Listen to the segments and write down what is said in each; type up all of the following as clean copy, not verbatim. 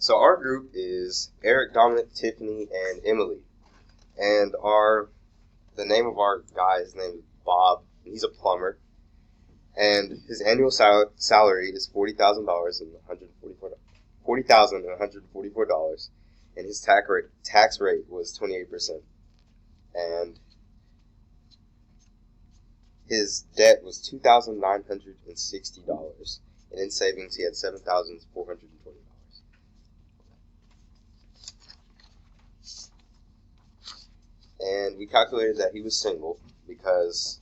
So our group is Eric, Domonic, Tiffany, and Emily. And the name of our guy's name is Bob. He's a plumber. And his annual salary is $40,000 and $40,144. And his tax rate was 28%. And his debt was $2,960. And in savings, he had $7,420. And we calculated that he was single because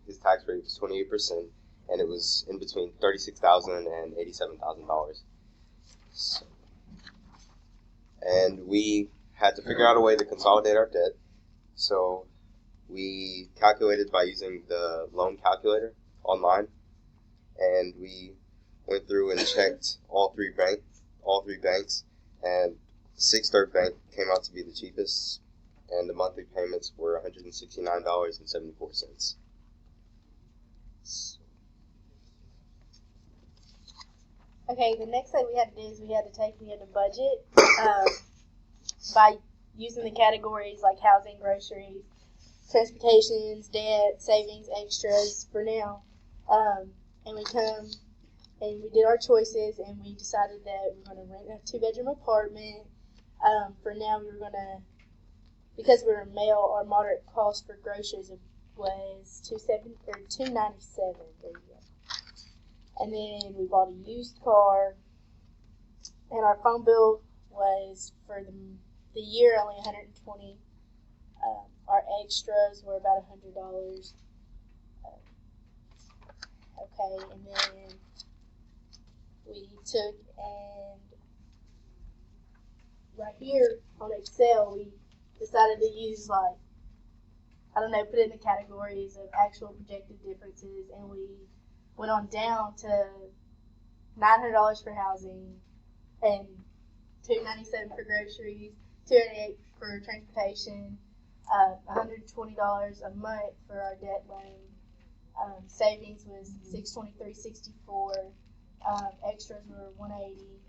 his tax rate was 28%, and it was in between $36,000 and $87,000. So, and we had to figure out a way to consolidate our debt. So we calculated by using the loan calculator online, and we went through and checked all three banks, and Sixth Third Bank came out to be the cheapest. And the monthly payments were $169.74. Okay, the next thing we had to do is we had a budget by using the categories like housing, groceries, transportations, debt, savings, extras for now. And we did our choices, and we decided that we were going to rent a 2-bedroom apartment. For now, we were going to, because we were male, our moderate cost for groceries was $297. There you go. And then we bought a used car, and our phone bill was for the year only $120. Our extras were about $100. Okay, and then we took and right here on Excel we decided to use put it in the categories of actual projected differences, and we went on down to $900 for housing and $297 for groceries, $288 for transportation, $120 a month for our debt loan. Savings was $623.64. Extras were $180,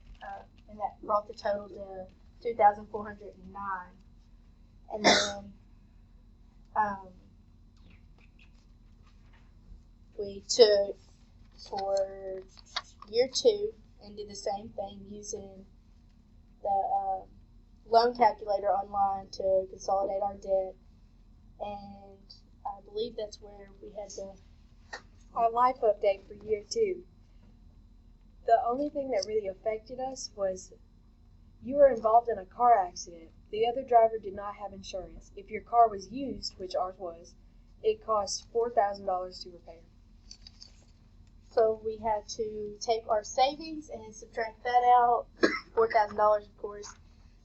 and that brought the total to $2,409. And then we took for year 2 and did the same thing using the loan calculator online to consolidate our debt. And I believe that's where we had our life update for year 2. The only thing that really affected us was you were involved in a car accident. The other driver did not have insurance. If your car was used, which ours was, it cost $4,000 to repair. So we had to take our savings and subtract that out, $4,000 of course.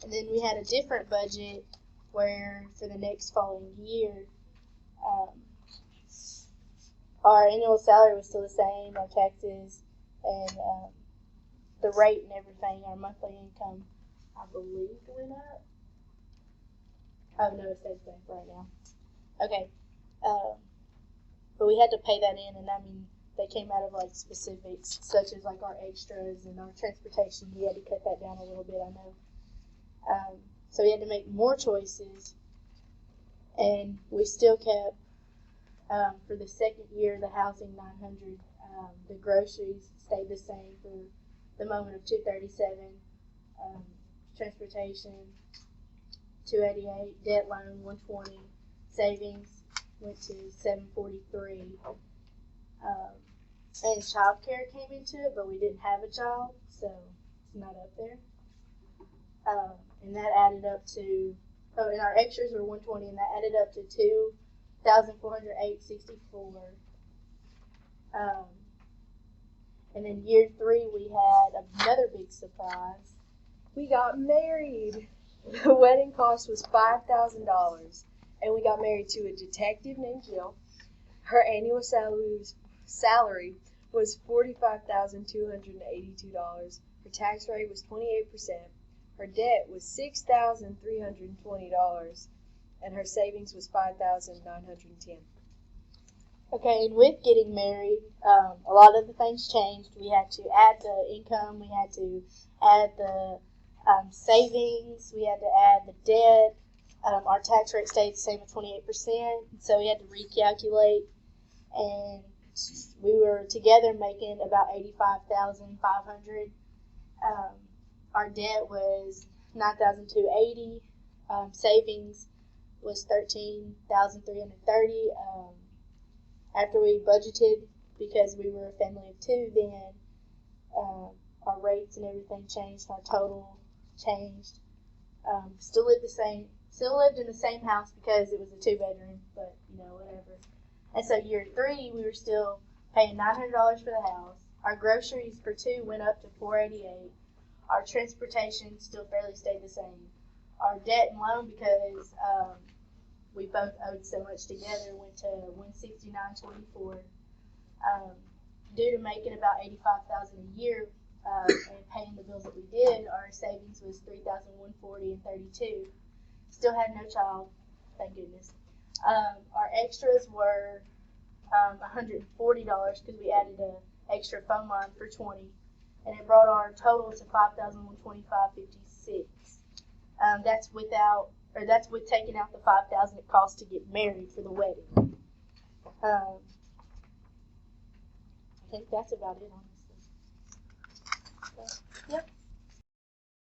And then we had a different budget where for the next following year, our annual salary was still the same, our taxes, and the rate and everything, our monthly income, I believe, went up. Oh, no, it stays the same right now. Okay. But we had to pay that in, and they came out of specifics, such as our extras and our transportation. We had to cut that down a little bit, I know. So we had to make more choices, and we still kept, for the second year, the housing $900. The groceries stayed the same for the moment of $237. Transportation $288. Debt loan $120. Savings went to $743. And child care came into it, but we didn't have a child, so it's not up there. And that added up to, and our extras were $120, and that added up to $2,408.64. And then year 3, we had another big surprise. We got married. The wedding cost was $5,000, and we got married to a detective named Jill. Her annual salary was $45,282. Her tax rate was 28%. Her debt was $6,320, and her savings was $5,910. Okay, and with getting married, a lot of the things changed. We had to add the income. We had to add the Savings, we had to add the debt. Our tax rate stayed the same at 28%, so we had to recalculate, and we were together making about $85,500. Our debt was $9,280. Savings was $13,330. After we budgeted, because we were a family of two, then our rates and everything changed. Our total changed. Still lived in the same house because it was a 2-bedroom, but whatever. And so year 3, we were still paying $900 for the house. Our groceries for 2 went up to $488. Our transportation still fairly stayed the same. Our debt and loan, because we both owed so much together, went to $169.24. Due to making about $85,000 a year and paying the bills that we did, our savings was $3,140.32. Still had no child, thank goodness. Our extras were $140 because we added an extra phone line for $20, and it brought our total to $5,125.56. That's with taking out the $5,000 it cost to get married for the wedding. I think that's about it, honestly. So, yep.